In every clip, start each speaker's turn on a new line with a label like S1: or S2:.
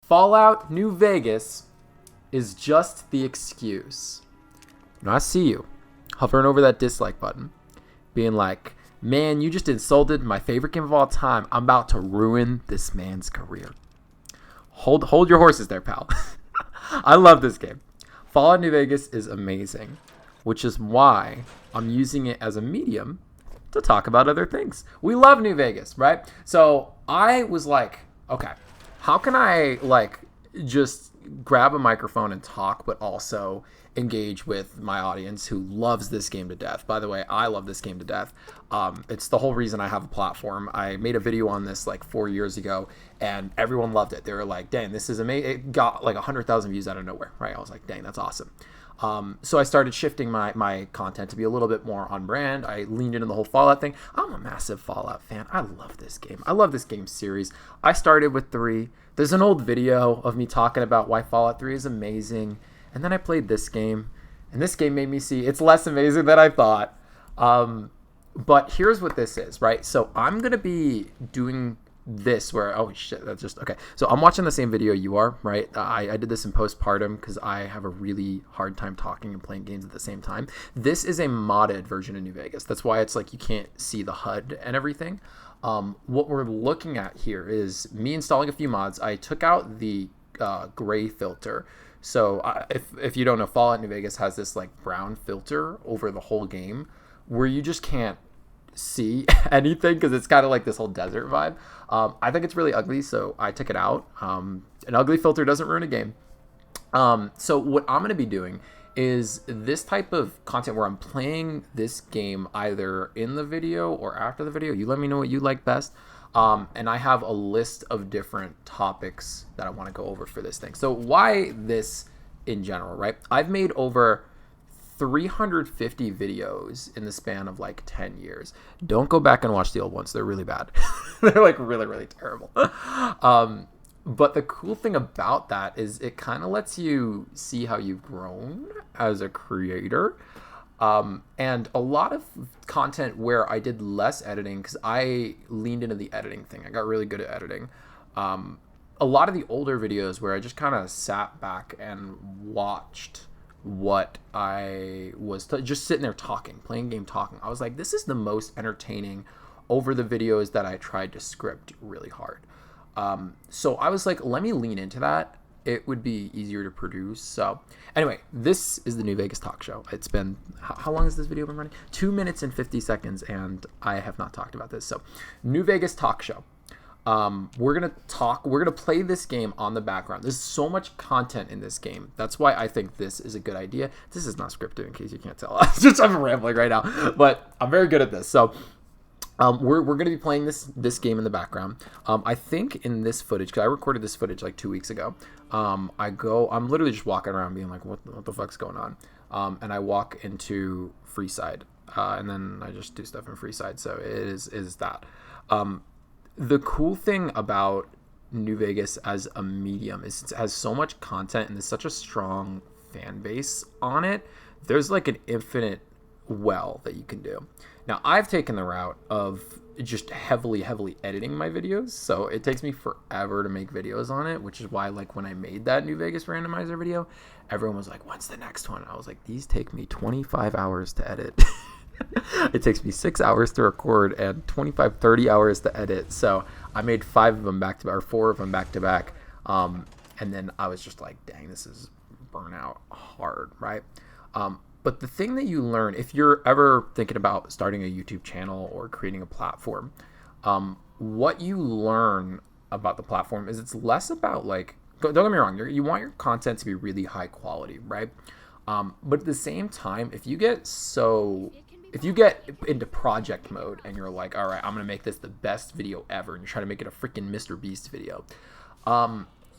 S1: Fallout New Vegas is just the excuse. Now I see you hovering over that dislike button, being like, man, you just insulted my favorite game of all time. I'm about to ruin this man's career. Hold your horses there, pal. I love this game. Fallout New Vegas is amazing, which is why I'm using it as a medium to talk about other things. We love New Vegas, right? So I was like, okay, how can I just grab a microphone and talk, but also engage with my audience who loves this game to death? By the way, I love this game to death. It's the whole reason I have a platform. I made a video on this 4 years ago, and everyone loved it. They were like, dang, this is amazing. It got 100,000 views out of nowhere, right? I was like, dang, that's awesome. So I started shifting my content to be a little bit more on brand. I leaned into the whole Fallout thing. I'm a massive Fallout fan. I love this game. I love this game series. I started with 3. There's an old video of me talking about why Fallout 3 is amazing. And then I played this game, and this game made me see it's less amazing than I thought. But here's what this is, right? So I'm going to be doing this where, oh shit, that's just, okay. So I'm watching the same video you are, right? I did this in postpartum because I have a really hard time talking and playing games at the same time. This is a modded version of New Vegas. That's why it's you can't see the HUD and everything. What we're looking at here is me installing a few mods. I took out the gray filter. So if you don't know, Fallout New Vegas has this brown filter over the whole game where you just can't see anything because it's kind of like this whole desert vibe. I think it's really ugly, so I took it out. An ugly filter doesn't ruin a game. So what I'm going to be doing is this type of content where I'm playing this game either in the video or after the video. You let me know what you like best. And I have a list of different topics that I want to go over for this thing. So why this in general, right? I've made over 350 videos in the span of 10 years. Don't go back and watch the old ones. They're really bad. They're really, really terrible. But the cool thing about that is it kind of lets you see how you've grown as a creator. And a lot of content where I did less editing because I leaned into the editing thing. I got really good at editing. A lot of the older videos where I just kind of sat back and watched what I was just sitting there talking, playing game, talking. I was like, this is the most entertaining over the videos that I tried to script really hard. So I was like, let me lean into that. It would be easier to produce. So anyway, this is the New Vegas Talk Show. It's been, how long has this video been running? 2 minutes and 50 seconds, and I have not talked about this. So New Vegas Talk Show. We're going to play this game on the background. There's so much content in this game. That's why I think this is a good idea. This is not scripted in case you can't tell. I'm rambling right now, but I'm very good at this. So we're going to be playing this game in the background. I think in this footage, because I recorded this footage 2 weeks ago, I'm literally just walking around being like, what the fuck's going on? And I walk into Freeside, and then I just do stuff in Freeside. So it is that. The cool thing about New Vegas as a medium is it has so much content and there's such a strong fan base on it. There's an infinite well that you can do. Now, I've taken the route of just heavily editing my videos, so it takes me forever to make videos on it, which is why when I made that New Vegas randomizer video, everyone was like, when's the next one? I was like, these take me 25 hours to edit. It takes me 6 hours to record and 30 hours to edit. So I made 5 of them back to back, or 4 of them back to back. And then I was just like, dang, this is burnout hard, right? But the thing that you learn, if you're ever thinking about starting a YouTube channel or creating a platform, what you learn about the platform is it's less about don't get me wrong, you want your content to be really high quality, right? But at the same time, if you get into project mode and you're like, all right, I'm going to make this the best video ever, and you're trying to make it a freaking Mr. Beast video,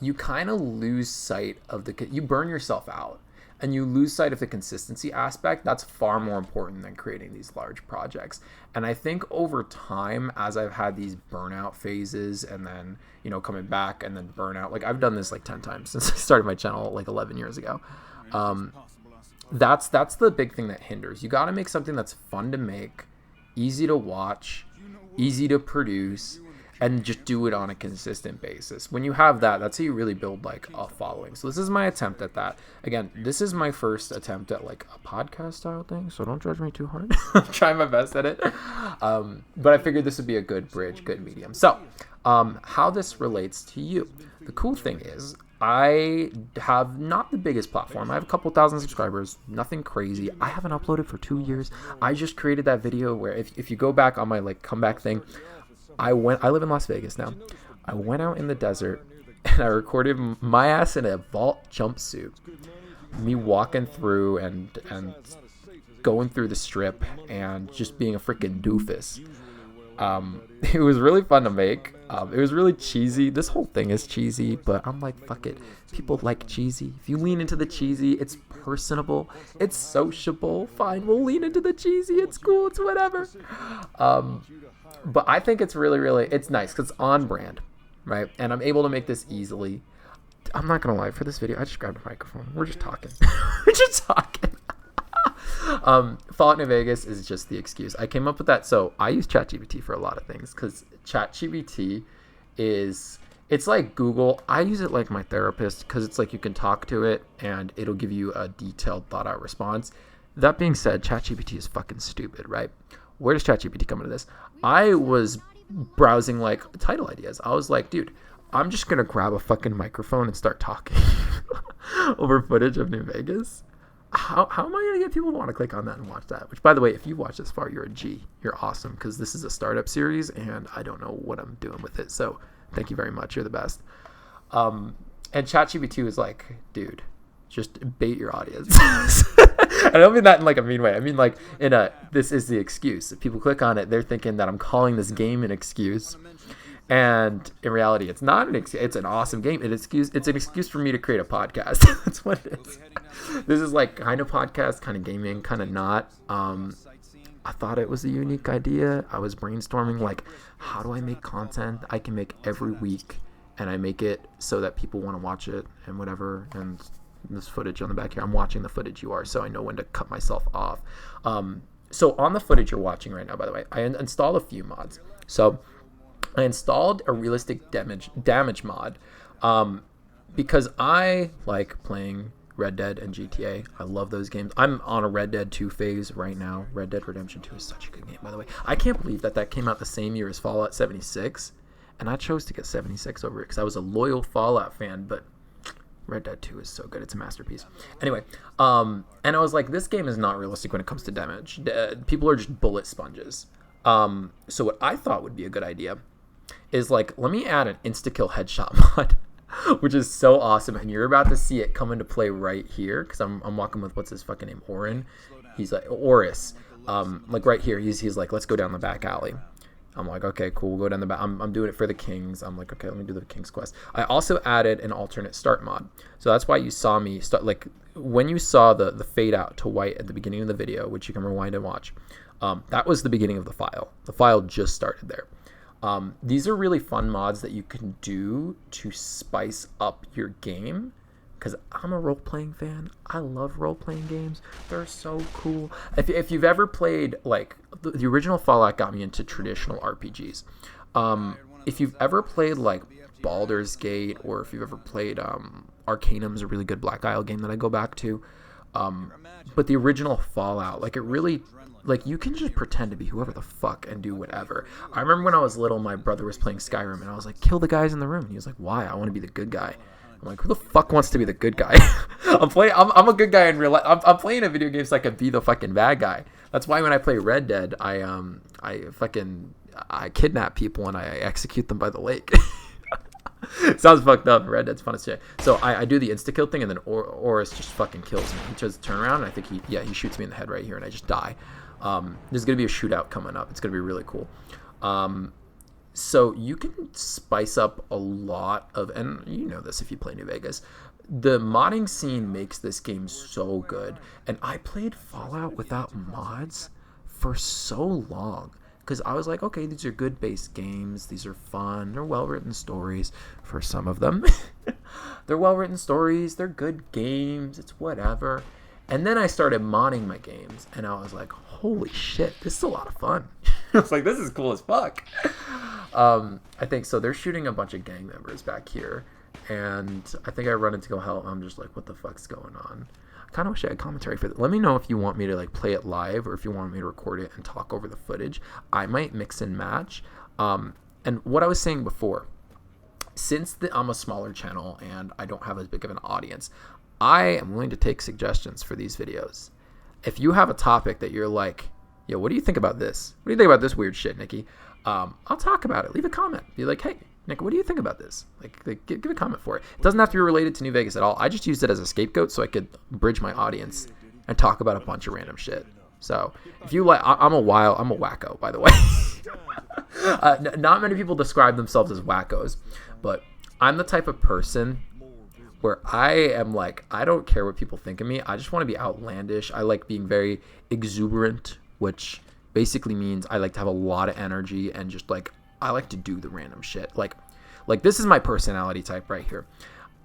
S1: you kind of lose sight of you burn yourself out and you lose sight of the consistency aspect. That's far more important than creating these large projects. And I think over time, as I've had these burnout phases and then, coming back and then burnout, I've done this 10 times since I started my channel 11 years ago. That's the big thing that hinders. You got to make something that's fun to make, easy to watch, easy to produce, and just do it on a consistent basis. When you have that, that's how you really build like a following. So this is my attempt at that. Again, this is my first attempt at like a podcast style thing, so don't judge me too hard. I'm trying my best at it. But I figured this would be a good bridge, good medium. So how this relates to you. The cool thing is I have not the biggest platform. I have a couple thousand subscribers, nothing crazy. I haven't uploaded for 2 years. I just created that video where if you go back on my like comeback thing, I live in Las Vegas now. I went out in the desert and I recorded my ass in a vault jumpsuit. Me walking through and going through the strip and just being a freaking doofus. It was really fun to make. It was really cheesy. This whole thing is cheesy, but I'm like, fuck it. People like cheesy. If you lean into the cheesy, it's personable. It's sociable. Fine, we'll lean into the cheesy. It's cool. It's whatever. But I think it's really, it's nice because it's on brand, right? And I'm able to make this easily. I'm not going to lie. For this video, I just grabbed a microphone. We're just talking. We're just talking. Fallout New Vegas is just the excuse. I came up with that. So I use ChatGPT for a lot of things because ChatGPT it's like Google. I use it like my therapist because it's like you can talk to it and it'll give you a detailed, thought out response. That being said, ChatGPT is fucking stupid, right? Where does ChatGPT come into this? I was browsing like title ideas. I was like, dude, I'm just going to grab a fucking microphone and start talking over footage of New Vegas. How am I going to get people to want to click on that and watch that? Which, by the way, if you watch this far, you're a G. You're awesome because this is a startup series and I don't know what I'm doing with it. So thank you very much. You're the best. And ChatGPT was like, dude, just bait your audience. I don't mean that in like a mean way. I mean like this is the excuse. If people click on it, they're thinking that I'm calling this game an excuse. And in reality, it's not an excuse. It's an awesome game. It's an excuse for me to create a podcast. That's what it is. This is like kind of podcast, kind of gaming, kind of not. I thought it was a unique idea. I was brainstorming like, how do I make content I can make every week, and I make it so that people want to watch it and whatever. And this footage on the back here, I'm watching the footage you are, so I know when to cut myself off. So on the footage you're watching right now, by the way, I installed a few mods. So I installed a realistic damage mod because I like playing Red Dead and GTA. I love those games. I'm on a Red Dead 2 phase right now. Red Dead Redemption 2 is such a good game, by the way. I can't believe that came out the same year as Fallout 76, and I chose to get 76 over it because I was a loyal Fallout fan, but Red Dead 2 is so good. It's a masterpiece. Anyway, and I was like, this game is not realistic when it comes to damage. People are just bullet sponges. So what I thought would be a good idea is like, let me add an insta-kill headshot mod, which is so awesome. And you're about to see it come into play right here because I'm walking with, what's his fucking name? Orin. He's like, Oris. Like right here, he's like, let's go down the back alley. I'm like, okay, cool. We'll go down the back. I'm doing it for the Kings. I'm like, okay, let me do the King's Quest. I also added an alternate start mod. So that's why you saw me start, like when you saw the fade out to white at the beginning of the video, which you can rewind and watch. That was the beginning of the file. The file just started there. These are really fun mods that you can do to spice up your game. Because I'm a role-playing fan. I love role-playing games. They're so cool. If you've ever played, like, the original Fallout got me into traditional RPGs. If you've ever played, like, Baldur's Gate, or if you've ever played Arcanum's a really good Black Isle game that I go back to. But the original Fallout, like, it really... Like, you can just pretend to be whoever the fuck and do whatever. I remember when I was little, my brother was playing Skyrim, and I was like, kill the guys in the room. And he was like, why? I want to be the good guy. I'm like, who the fuck wants to be the good guy? I'm a good guy in real life. I'm playing a video game so I can be the fucking bad guy. That's why when I play Red Dead, I kidnap people and I execute them by the lake. Sounds fucked up. Red Dead's fun as shit. So I do the insta kill thing, and then Oris just fucking kills me. He tries to turn around, and I think he shoots me in the head right here, and I just die. There's gonna be a shootout coming up. It's gonna be really cool. So you can spice up a lot of, and you know this if you play New Vegas, the modding scene makes this game so good. And I played Fallout without mods for so long because I was like, okay, these are good base games. These are fun. They're well-written stories for some of them. They're well-written stories. They're good games. It's whatever. And then I started modding my games, and I was like, holy shit, this is a lot of fun. I was like, this is cool as fuck. I think so. They're shooting a bunch of gang members back here, and I think I run in to go help. I'm just like, what the fuck's going on? I kind of wish I had commentary for that. Let me know if you want me to like play it live or if you want me to record it and talk over the footage. I might mix and match. And what I was saying before, since I'm a smaller channel and I don't have as big of an audience, I am willing to take suggestions for these videos. If you have a topic that you're like, yo, what do you think about this? What do you think about this weird shit, Nikki? I'll talk about it. Leave a comment. Be like, hey, Nick, what do you think about this? Like give a comment for it. It doesn't have to be related to New Vegas at all. I just used it as a scapegoat so I could bridge my audience and talk about a bunch of random shit. So if you like, I'm a wacko, by the way. Not many people describe themselves as wackos, but I'm the type of person where I am like, I don't care what people think of me. I just want to be outlandish. I like being very exuberant, which basically means I like to have a lot of energy and just like, I like to do the random shit. Like this is my personality type right here.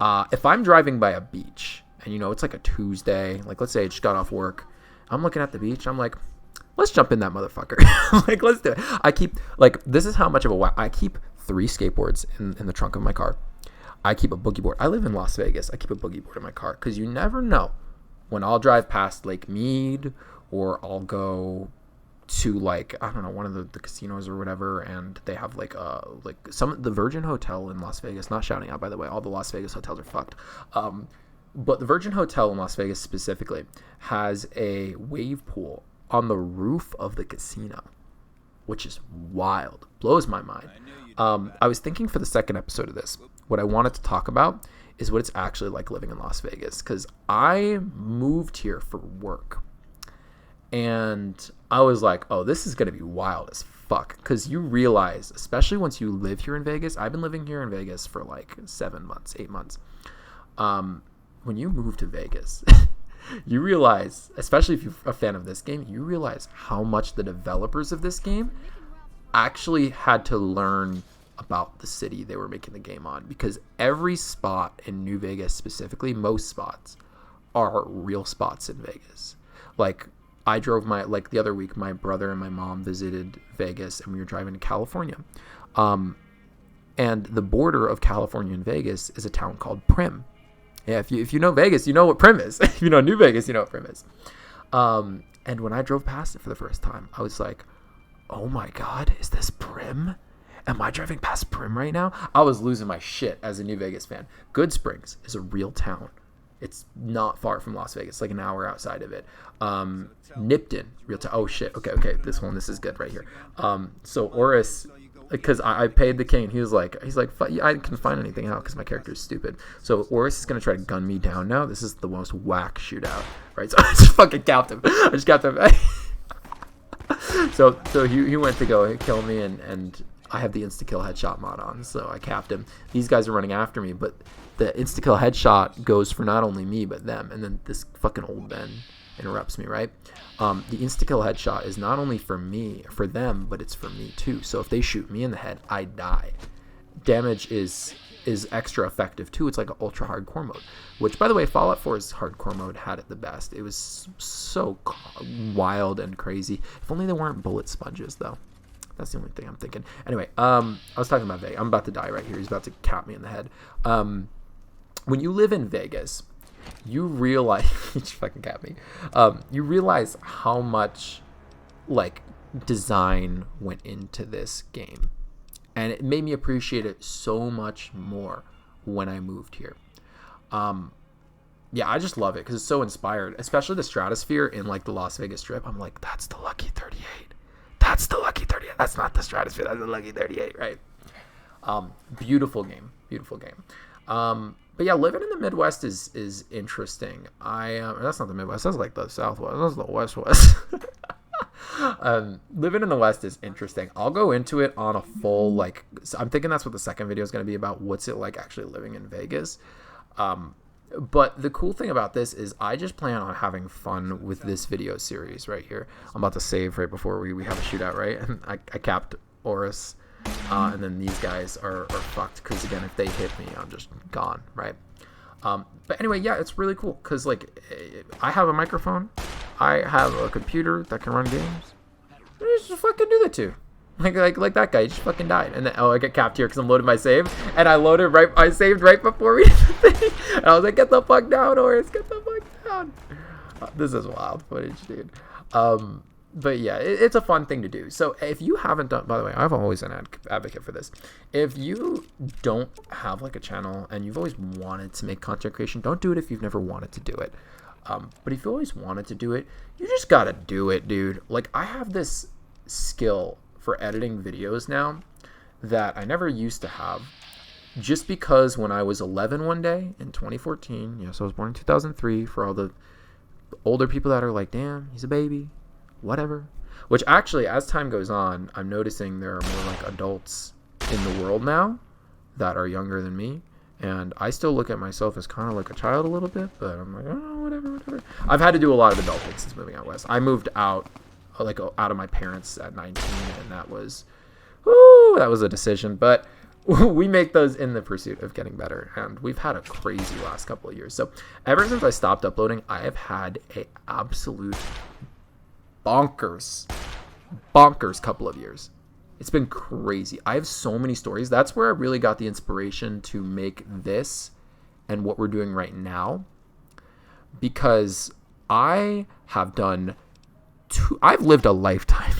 S1: If I'm driving by a beach and, you know, it's like a Tuesday, like let's say I just got off work, I'm looking at the beach. I'm like, let's jump in that motherfucker. Like, let's do it. I keep, like, this is how much of a I keep 3 skateboards in the trunk of my car. I keep a boogie board. I live in Las Vegas. I keep a boogie board in my car because you never know when I'll drive past Lake Mead or I'll go to like, I don't know, one of the casinos or whatever, and they have like the Virgin Hotel in Las Vegas, not shouting out by the way, all the Las Vegas hotels are fucked. But the Virgin Hotel in Las Vegas specifically has a wave pool on the roof of the casino, which is wild. Blows my mind. I was thinking for the second episode of this, what I wanted to talk about is what it's actually like living in Las Vegas, because I moved here for work. And I was like, oh, this is going to be wild as fuck. Because you realize, especially once you live here in Vegas, I've been living here in Vegas for like 7 months, 8 months. When you move to Vegas, you realize, especially if you're a fan of this game, you realize how much the developers of this game actually had to learn about the city they were making the game on. Because every spot in New Vegas specifically, most spots, are real spots in Vegas. Like, I drove the other week, my brother and my mom visited Vegas, and we were driving to California. And the border of California and Vegas is a town called Prim. Yeah, if you know Vegas, you know what Prim is. If you know New Vegas, you know what Prim is. And when I drove past it for the first time, I was like, oh my God, is this Prim? Am I driving past Prim right now? I was losing my shit as a New Vegas fan. Good Springs is a real town. It's not far from Las Vegas, like an hour outside of it. Nipton, real town. Oh shit. Okay. This is good right here. So Oris, because I paid the cane. He's like, I couldn't find anything out because my character is stupid. So Oris is gonna try to gun me down now. This is the most whack shootout, right? So I just fucking capped him. I just capped him. So he went to go kill me, and I have the insta kill headshot mod on, so I capped him. These guys are running after me, but the insta kill headshot goes for not only me but them, and then this fucking old Ben interrupts me, right? The insta kill headshot is not only for them, but it's for me too. So if they shoot me in the head, I die. Damage is extra effective too. It's like an ultra hardcore mode, which by the way, Fallout 4's hardcore mode had it the best. It was so wild and crazy. If only there weren't bullet sponges though. That's the only thing I'm thinking. Anyway, I was talking about Vegas. I'm about to die right here. He's about to cap me in the head. When you live in Vegas, you realize he just fucking cap me. You realize how much like design went into this game, and it made me appreciate it so much more when I moved here. Yeah, I just love it because it's so inspired, especially the stratosphere in like the Las Vegas Strip. I'm like, that's the Lucky 38. That's the Lucky 38. That's not the stratosphere. That's the Lucky 38, right? Beautiful game. But yeah, living in the Midwest is interesting. That's not the Midwest. That's like the Southwest. That's the West. Living in the West is interesting. I'll go into it on a full so I'm thinking that's what the second video is going to be about. What's it like actually living in Vegas? But the cool thing about this is I just plan on having fun with this video series right here. I'm about to save right before we have a shootout, right? And I capped Oris. And then these guys are fucked because, again, if they hit me, I'm just gone, right? But anyway, yeah, it's really cool because, like, I have a microphone. I have a computer that can run games. Just fucking do that too. Like that guy, he just fucking died. And then, I get capped here because I'm loading my save. And I saved right before we did the thing. And I was like, get the fuck down, Horace. Get the fuck down. This is wild footage, dude. But yeah, it's a fun thing to do. So if you haven't done, by the way, I've always been an advocate for this. If you don't have like a channel and you've always wanted to make content creation, don't do it if you've never wanted to do it. But if you always wanted to do it, you just gotta do it, dude. Like, I have this skill for editing videos now that I never used to have, just because when I was 11 one day in 2014, yes, I was born in 2003, for all the older people that are like, damn, he's a baby, whatever. Which actually, as time goes on, I'm noticing there are more like adults in the world now that are younger than me. And I still look at myself as kind of like a child a little bit, but I'm like, oh, whatever. I've had to do a lot of adult things since moving out west. I moved out of my parents at 19, and that was a decision. But we make those in the pursuit of getting better, and we've had a crazy last couple of years. So ever since I stopped uploading, I have had a absolute bonkers couple of years. It's been crazy. I have so many stories. That's where I really got the inspiration to make this and what we're doing right now, because I have I've lived a lifetime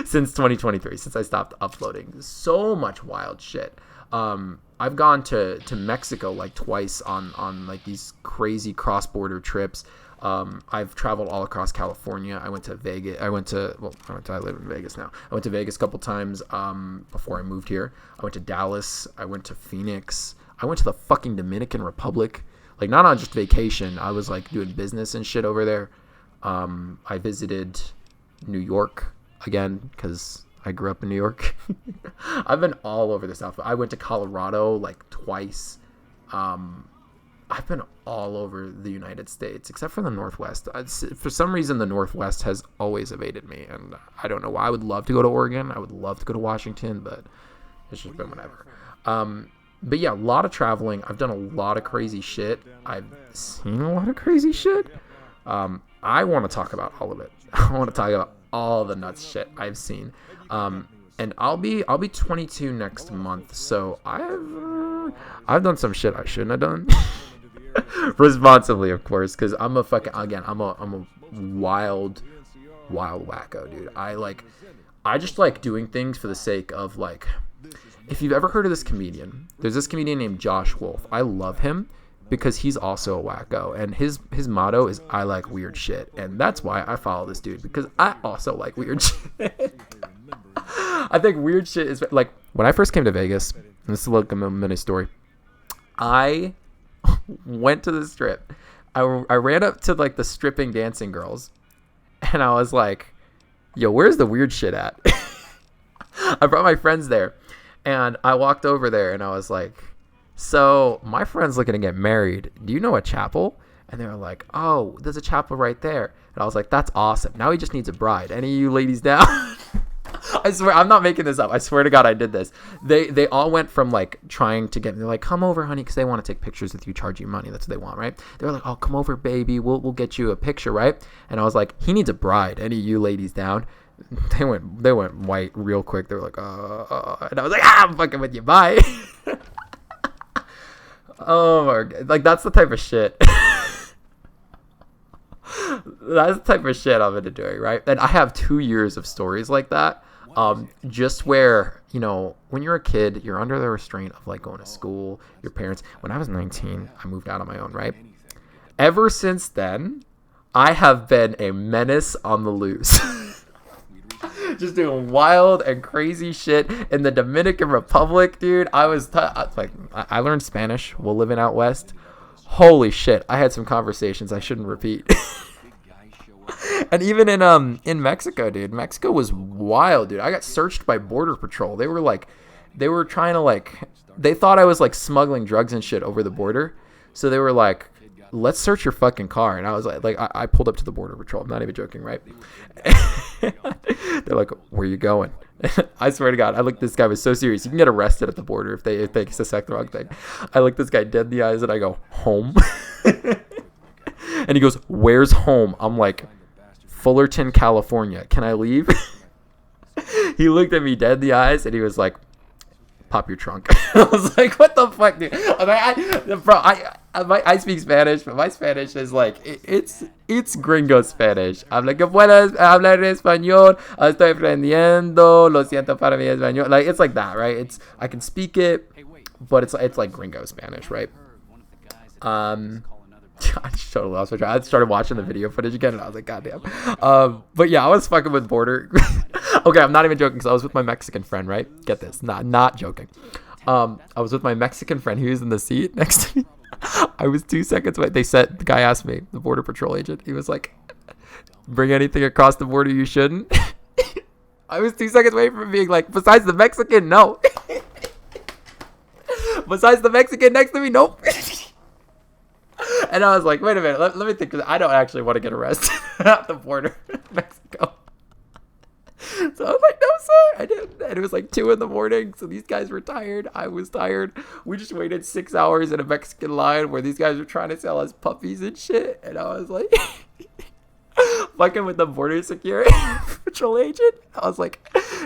S1: since 2023, since I stopped uploading. So much wild shit. I've gone to Mexico like twice on like these crazy cross-border trips. I've traveled all across California. I went to Vegas. I live in Vegas now. I went to Vegas a couple times before I moved here. I went to Dallas. I went to Phoenix. I went to the fucking Dominican Republic. Like, not on just vacation. I was like doing business and shit over there. I visited New York again because I grew up in New York. I've been all over the South. I went to Colorado like twice. I've been all over the United States, except for the Northwest. For some reason, the Northwest has always evaded me, and I don't know why. I would love to go to Oregon. I would love to go to Washington, but it's just been whatever. But yeah, a lot of traveling. I've done a lot of crazy shit. I've seen a lot of crazy shit. I want to talk about all of it. I want to talk about all the nuts shit I've seen. And I'll be 22 next month, so I've done some shit I shouldn't have done. Responsibly, of course, because I'm a wild wacko, dude. I just like doing things for the sake of, like, if you've ever heard of this comedian, there's this comedian named Josh Wolf. I love him because he's also a wacko, and his motto is I like weird shit, and that's why I follow this dude, because I also like weird shit. I think weird shit is, like, when I first came to Vegas, and this is like a mini story, I went to the strip. I ran up to like the stripping dancing girls, and I was like, yo, where's the weird shit at? I brought my friends there, and I walked over there, and I was like, so my friend's looking to get married. Do you know a chapel? And they were like, oh, there's a chapel right there. And I was like, that's awesome. Now he just needs a bride. Any of you ladies down? I swear, I'm not making this up. I swear to God, I did this. They all went from like trying to get me. They're like, come over, honey, because they want to take pictures with you, charge you money. That's what they want, right? They were like, oh, come over, baby. We'll get you a picture, right? And I was like, he needs a bride. Any of you ladies down? They went white real quick. They were like, and I was like, I'm fucking with you. Bye. Oh my God. Like, that's the type of shit. That's the type of shit I'm into doing, right? And I have 2 years of stories like that. Just where, you know, when you're a kid, you're under the restraint of like going to school, your parents. When I was 19, I moved out on my own, right? Ever since then, I have been a menace on the loose. Just doing wild and crazy shit in the Dominican Republic, dude. I learned Spanish while living out west. Holy shit, I had some conversations I shouldn't repeat. And even in Mexico, dude. Mexico was wild, dude. I got searched by Border Patrol. They were trying to, like, they thought I was like smuggling drugs and shit over the border. So they were like, let's search your fucking car. And I was like I pulled up to the Border Patrol. I'm not even joking, right? They're like, where you going? I swear to God, this guy was so serious. You can get arrested at the border if they suspect the wrong thing. I look this guy dead in the eyes and I go, home? And he goes, where's home? I'm like, Fullerton, California. Can I leave? He looked at me dead in the eyes and he was like, pop your trunk. I was like, what the fuck, dude? I speak Spanish, but my Spanish is like, it's gringo Spanish. I'm like, ¿puedes hablar español? Estoy aprendiendo. Lo siento para mi español. Like, it's like that, right? I can speak it, but it's like gringo Spanish, right? I just totally lost my track. I started watching the video footage again, and I was like, goddamn. But yeah, I was fucking with border. Okay, I'm not even joking, because I was with my Mexican friend, right? Get this, not joking. I was with my Mexican friend. He was in the seat next to me. I was 2 seconds away. The guy asked me, the border patrol agent, he was like, bring anything across the border you shouldn't. I was 2 seconds away from being like, besides the Mexican, no. Besides the Mexican next to me, nope. And I was like, wait a minute, let me think, because I don't actually want to get arrested at the border of Mexico. So I was like, no, sir, I didn't. And it was like 2 a.m, so these guys were tired. I was tired. We just waited 6 hours in a Mexican line where these guys were trying to sell us puppies and shit. And I was like, fucking with the border security patrol agent. I was like,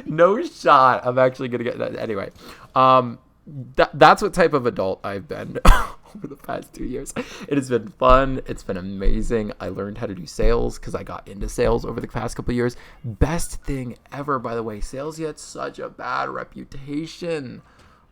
S1: no shot I'm actually going to get that. Anyway, that's what type of adult I've been over the past 2 years. It has been fun. It's been amazing. I learned how to do sales because I got into sales over the past couple of years. Best thing ever, by the way. Sales gets such a bad reputation.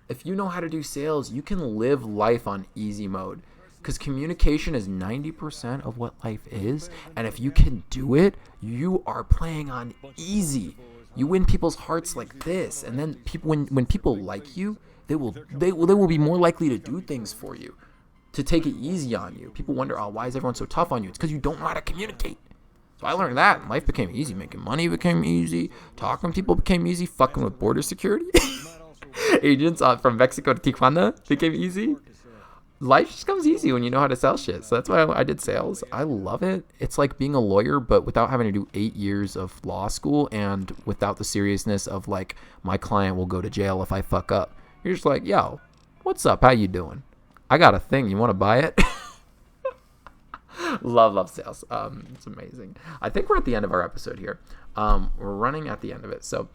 S1: If you know how to do sales, you can live life on easy mode, because communication is 90% of what life is. And if you can do it, you are playing on easy. You win people's hearts like this. And then people, when people like you, they will be more likely to do things for you, to take it easy on you. People wonder, oh, why is everyone so tough on you? It's because you don't know how to communicate. So I learned that, and life became easy. Making money became easy. Talking to people became easy. Fucking with border security agents from Mexico to Tijuana became easy. Life just comes easy when you know how to sell shit. So that's why I did sales. I love it. It's like being a lawyer, but without having to do 8 years of law school, and without the seriousness of like, my client will go to jail if I fuck up. You're just like, yo, what's up? How you doing? I got a thing. You want to buy it? Love sales. It's amazing. I think we're at the end of our episode here. We're running at the end of it. So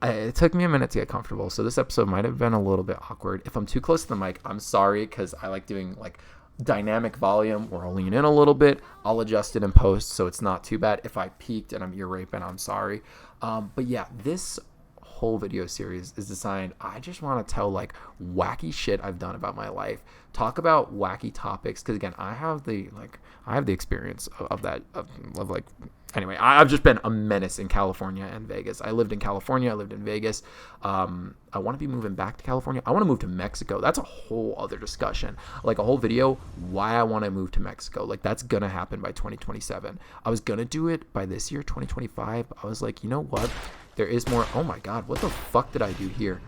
S1: it took me a minute to get comfortable. So this episode might have been a little bit awkward. If I'm too close to the mic, I'm sorry, because I like doing like dynamic volume, or I'll lean in a little bit. I'll adjust it in post, so it's not too bad. If I peaked and I'm ear raping, I'm sorry. But yeah, this whole video series is designed, I just want to tell like wacky shit I've done about my life, talk about wacky topics, because again, I have the experience of that, of like, anyway, I've just been a menace in California and Vegas. I lived in California, I lived in Vegas. I want to be moving back to California. I want to move to Mexico. That's a whole other discussion, like a whole video why I want to move to Mexico. Like, that's gonna happen by 2027. I was gonna do it by this year, 2025. I was like, you know what, there is more. Oh my god, what the fuck did I do here?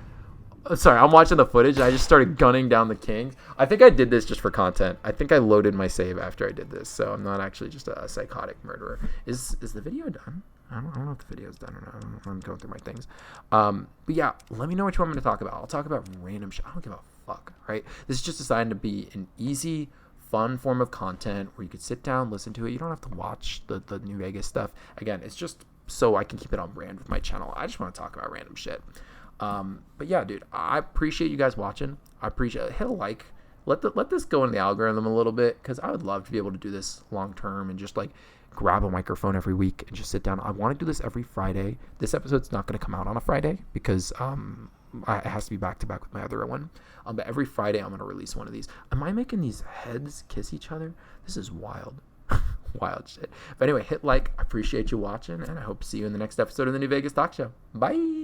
S1: Sorry, I'm watching the footage and I just started gunning down the kings. I think I did this just for content. I think I loaded my save after I did this, so I'm not actually just a psychotic murderer. Is the video done? I don't know if the video's done or not. I'm going through my things. But yeah, let me know what you want me to talk about. I'll talk about random shit. I don't give a fuck, right? This is just designed to be an easy, fun form of content where you could sit down, listen to it. You don't have to watch the New Vegas stuff. Again, it's just so I can keep it on brand with my channel. I just want to talk about random shit. But yeah, dude, I appreciate you guys watching. I appreciate it. Hit a like. Let this go in the algorithm a little bit, because I would love to be able to do this long term and just like grab a microphone every week and just sit down. I want to do this every Friday. This episode's not going to come out on a Friday because it has to be back to back with my other one. But every Friday I'm going to release one of these. Am I making these heads kiss each other? This is wild. Wild shit. But anyway, hit like. I appreciate you watching, and I hope to see you in the next episode of the New Vegas Talk Show. Bye.